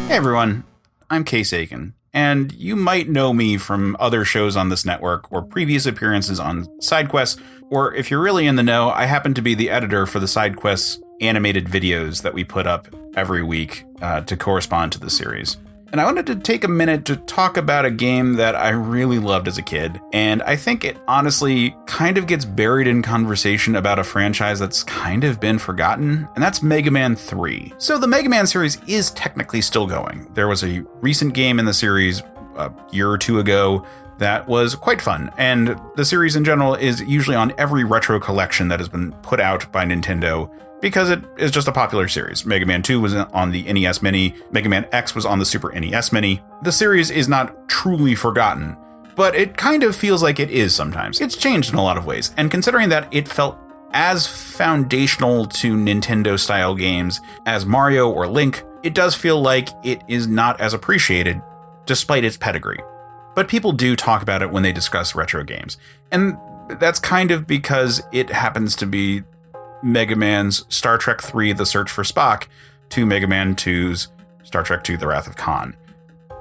Hey everyone, I'm Case Aiken, and you might know me from other shows on this network or previous appearances on SideQuests, or if you're really in the know, I happen to be the editor for the SideQuests animated videos that we put up every week to correspond to the series. And I wanted to take a minute to talk about a game that I really loved as a kid, and I think it honestly kind of gets buried in conversation about a franchise that's kind of been forgotten, and that's Mega Man 3. So the Mega Man series is technically still going. There was a recent game in the series a year or two ago that was quite fun, and the series in general is usually on every retro collection that has been put out by Nintendo, because it is just a popular series. Mega Man 2 was on the NES Mini, Mega Man X was on the Super NES Mini. The series is not truly forgotten, but it kind of feels like it is sometimes. It's changed in a lot of ways, and considering that it felt as foundational to Nintendo-style games as Mario or Link, it does feel like it is not as appreciated, despite its pedigree. But people do talk about it when they discuss retro games, and that's kind of because it happens to be Mega Man's Star Trek III The Search for Spock to Mega Man 2's Star Trek II The Wrath of Khan.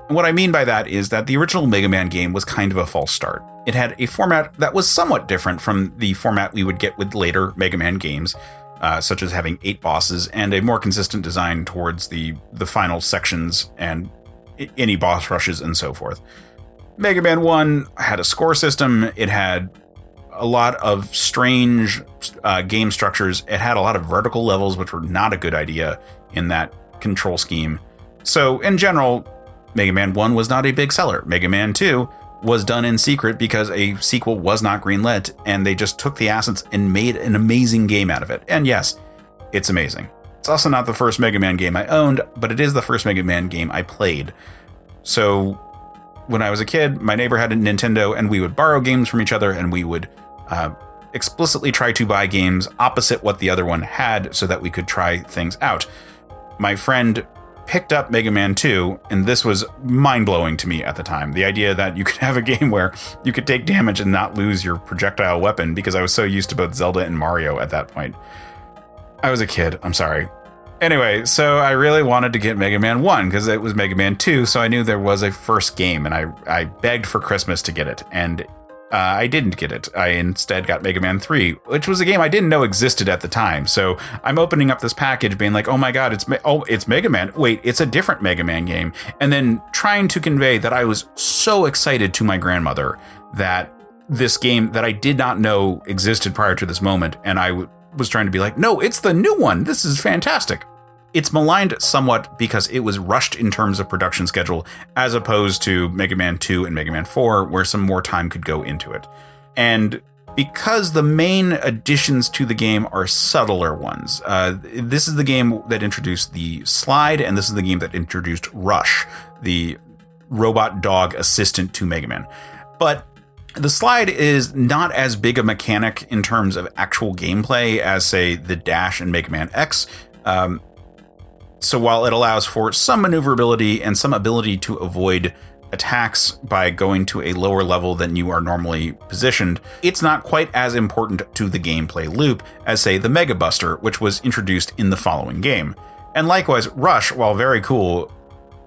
And what I mean by that is that the original Mega Man game was kind of a false start. It had a format that was somewhat different from the format we would get with later Mega Man games, such as having 8 bosses and a more consistent design towards the final sections and any boss rushes and so forth. Mega Man 1 had a score system, it had a lot of strange game structures. It had a lot of vertical levels, which were not a good idea in that control scheme. So in general, Mega Man 1 was not a big seller. Mega Man 2 was done in secret because a sequel was not greenlit, and they just took the assets and made an amazing game out of it. And yes, it's amazing. It's also not the first Mega Man game I owned, but it is the first Mega Man game I played. So when I was a kid, my neighbor had a Nintendo, and we would borrow games from each other, and we would explicitly try to buy games opposite what the other one had so that we could try things out. My friend picked up Mega Man 2, and this was mind-blowing to me at the time. The idea that you could have a game where you could take damage and not lose your projectile weapon, because I was so used to both Zelda and Mario at that point. I was a kid, I'm sorry. Anyway, so I really wanted to get Mega Man 1 because it was Mega Man 2, so I knew there was a first game, and I begged for Christmas to get it, and I didn't get it. I instead got Mega Man 3, which was a game I didn't know existed at the time. So I'm opening up this package being like, oh my god, it's Mega Man. Wait, it's a different Mega Man game. And then trying to convey that I was so excited to my grandmother that this game that I did not know existed prior to this moment, and I was trying to be like, no, it's the new one. This is fantastic. It's maligned somewhat because it was rushed in terms of production schedule, as opposed to Mega Man 2 and Mega Man 4, where some more time could go into it. And because the main additions to the game are subtler ones, this is the game that introduced the slide, and this is the game that introduced Rush, the robot dog assistant to Mega Man. But the slide is not as big a mechanic in terms of actual gameplay as, say, the dash in Mega Man X. So while it allows for some maneuverability and some ability to avoid attacks by going to a lower level than you are normally positioned, it's not quite as important to the gameplay loop as, say, the Mega Buster, which was introduced in the following game. And likewise, Rush, while very cool,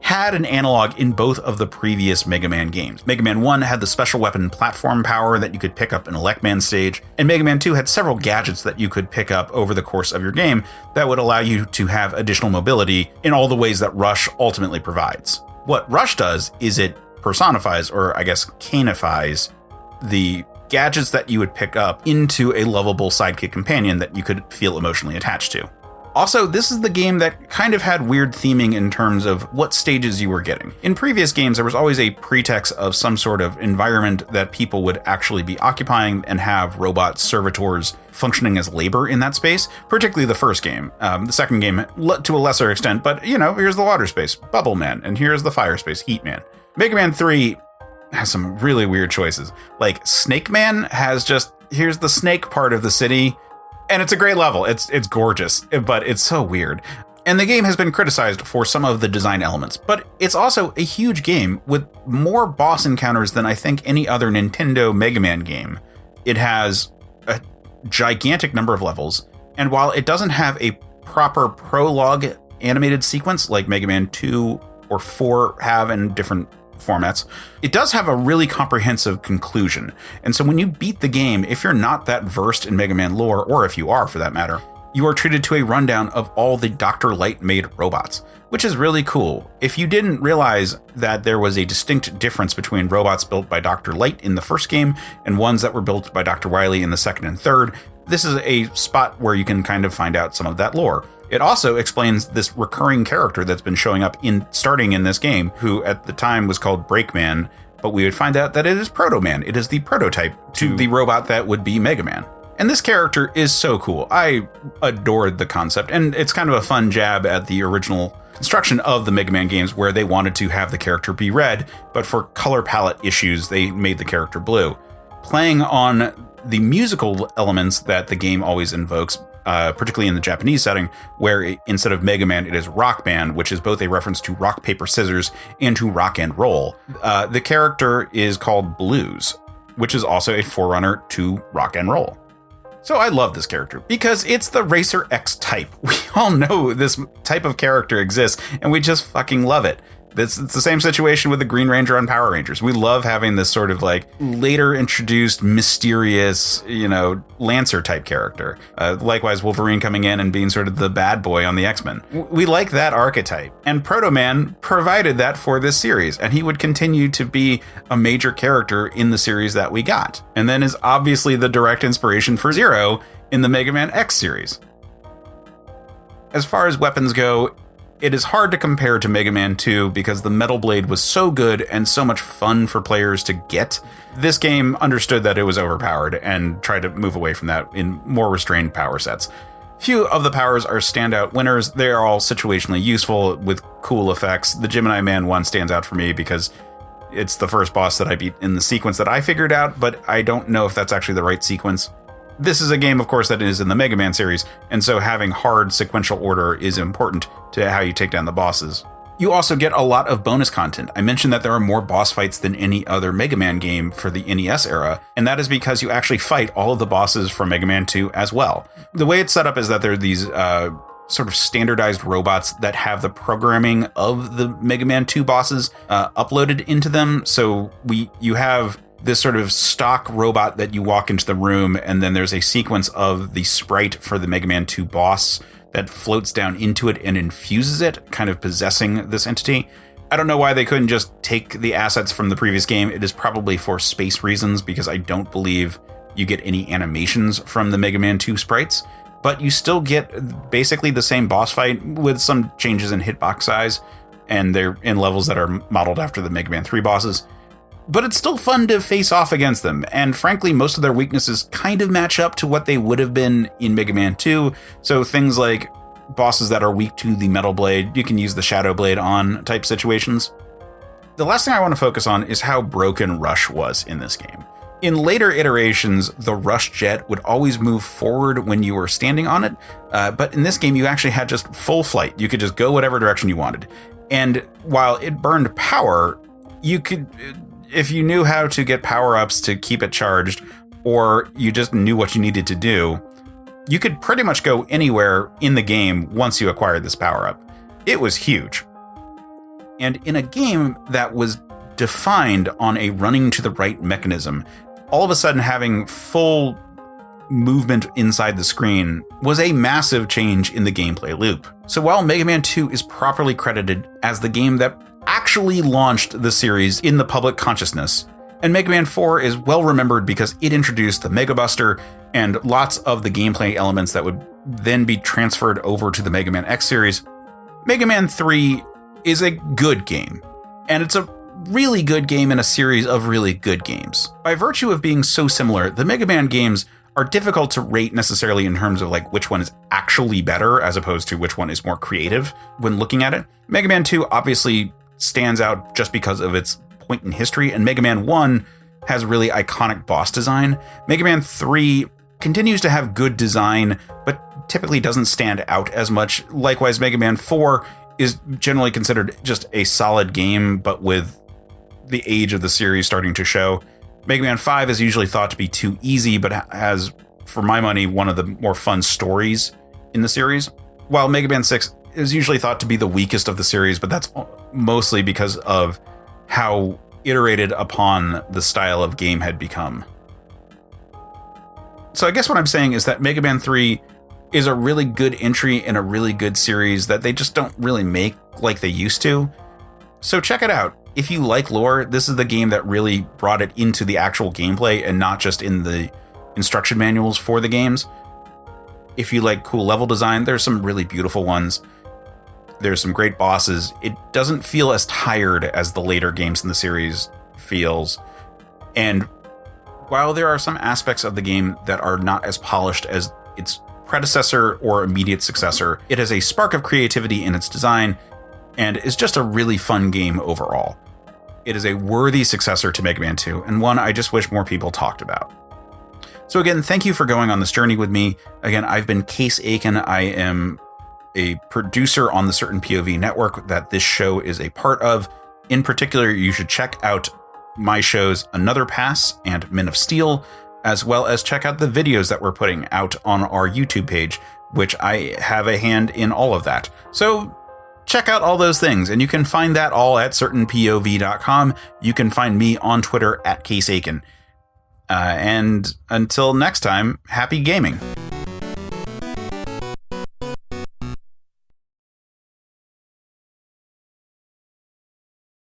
had an analog in both of the previous Mega Man games. Mega Man 1 had the special weapon platform power that you could pick up in a Lek-Man stage, and Mega Man 2 had several gadgets that you could pick up over the course of your game that would allow you to have additional mobility in all the ways that Rush ultimately provides. What Rush does is it personifies, or I guess canifies, the gadgets that you would pick up into a lovable sidekick companion that you could feel emotionally attached to. Also, this is the game that kind of had weird theming in terms of what stages you were getting. In previous games, there was always a pretext of some sort of environment that people would actually be occupying and have robot servitors functioning as labor in that space, particularly the first game. The second game, to a lesser extent, but, here's the water space, Bubble Man, and here's the fire space, Heat Man. Mega Man 3 has some really weird choices. Like, Snake Man has just, here's the snake part of the city, and it's a great level. It's gorgeous, but it's so weird. And the game has been criticized for some of the design elements, but it's also a huge game with more boss encounters than I think any other Nintendo Mega Man game. It has a gigantic number of levels, and while it doesn't have a proper prologue animated sequence like Mega Man 2 or 4 have in different formats. It does have a really comprehensive conclusion. And so when you beat the game, if you're not that versed in Mega Man lore, or if you are for that matter, you are treated to a rundown of all the Dr. Light made robots, which is really cool. If you didn't realize that there was a distinct difference between robots built by Dr. Light in the first game and ones that were built by Dr. Wily in the second and third, this is a spot where you can kind of find out some of that lore. It also explains this recurring character that's been showing up starting in this game, who at the time was called Breakman, but we would find out that it is Proto Man. It is the prototype to the robot that would be Mega Man. And this character is so cool. I adored the concept, and it's kind of a fun jab at the original construction of the Mega Man games, where they wanted to have the character be red, but for color palette issues, they made the character blue. Playing on the musical elements that the game always invokes, particularly in the Japanese setting, where instead of Mega Man, it is Rock Band, which is both a reference to rock, paper, scissors and to rock and roll. The character is called Blues, which is also a forerunner to rock and roll. So I love this character because it's the Racer X type. We all know this type of character exists, and we just fucking love it. It's the same situation with the Green Ranger on Power Rangers. We love having this sort of like later introduced mysterious, Lancer type character. Likewise, Wolverine coming in and being sort of the bad boy on the X-Men. We like that archetype. And Proto Man provided that for this series, and he would continue to be a major character in the series that we got. And then is obviously the direct inspiration for Zero in the Mega Man X series. As far as weapons go, it is hard to compare to Mega Man 2 because the Metal Blade was so good and so much fun for players to get. This game understood that it was overpowered and tried to move away from that in more restrained power sets. Few of the powers are standout winners. They are all situationally useful with cool effects. The Gemini Man one stands out for me because it's the first boss that I beat in the sequence that I figured out, but I don't know if that's actually the right sequence. This is a game, of course, that is in the Mega Man series, and so having hard sequential order is important to how you take down the bosses. You also get a lot of bonus content. I mentioned that there are more boss fights than any other Mega Man game for the NES era, and that is because you actually fight all of the bosses from Mega Man 2 as well. The way it's set up is that there are these sort of standardized robots that have the programming of the Mega Man 2 bosses uploaded into them, so you have this sort of stock robot that you walk into the room, and then there's a sequence of the sprite for the Mega Man 2 boss that floats down into it and infuses it, kind of possessing this entity. I don't know why they couldn't just take the assets from the previous game. It is probably for space reasons, because I don't believe you get any animations from the Mega Man 2 sprites, but you still get basically the same boss fight with some changes in hitbox size, and they're in levels that are modeled after the Mega Man 3 bosses. But it's still fun to face off against them, and frankly, most of their weaknesses kind of match up to what they would have been in Mega Man 2, so things like bosses that are weak to the Metal Blade, you can use the Shadow Blade on type situations. The last thing I want to focus on is how broken Rush was in this game. In later iterations, the Rush Jet would always move forward when you were standing on it, but in this game you actually had just full flight. You could just go whatever direction you wanted. And while it burned power, you could, if you knew how to get power-ups to keep it charged, or you just knew what you needed to do, you could pretty much go anywhere in the game once you acquired this power-up. It was huge. And in a game that was defined on a running to the right mechanism, all of a sudden having full movement inside the screen was a massive change in the gameplay loop. So while Mega Man 2 is properly credited as the game that actually launched the series in the public consciousness, and Mega Man 4 is well remembered because it introduced the Mega Buster and lots of the gameplay elements that would then be transferred over to the Mega Man X series, Mega Man 3 is a good game. And it's a really good game in a series of really good games. By virtue of being so similar, the Mega Man games are difficult to rate necessarily in terms of like which one is actually better as opposed to which one is more creative when looking at it. Mega Man 2 obviously stands out just because of its point in history, and Mega Man 1 has really iconic boss design. Mega Man 3 continues to have good design, but typically doesn't stand out as much. Likewise, Mega Man 4 is generally considered just a solid game, but with the age of the series starting to show. Mega Man 5 is usually thought to be too easy, but has, for my money, one of the more fun stories in the series. While Mega Man 6 is usually thought to be the weakest of the series, but that's mostly because of how iterated upon the style of game had become. So I guess what I'm saying is that Mega Man 3 is a really good entry in a really good series that they just don't really make like they used to. So check it out. If you like lore, this is the game that really brought it into the actual gameplay and not just in the instruction manuals for the games. If you like cool level design, there's some really beautiful ones. There's some great bosses. It doesn't feel as tired as the later games in the series feels. And while there are some aspects of the game that are not as polished as its predecessor or immediate successor, it has a spark of creativity in its design and is just a really fun game overall. It is a worthy successor to Mega Man 2, and one I just wish more people talked about. So again, thank you for going on this journey with me. Again, I've been Case Aiken. I am a producer on the Certain POV network that this show is a part of. In particular, you should check out my shows Another Pass and Men of Steel, as well as check out the videos that we're putting out on our YouTube page, which I have a hand in all of that. So check out all those things, and you can find that all at certainpov.com. You can find me on Twitter at Case Aiken. And until next time, happy gaming.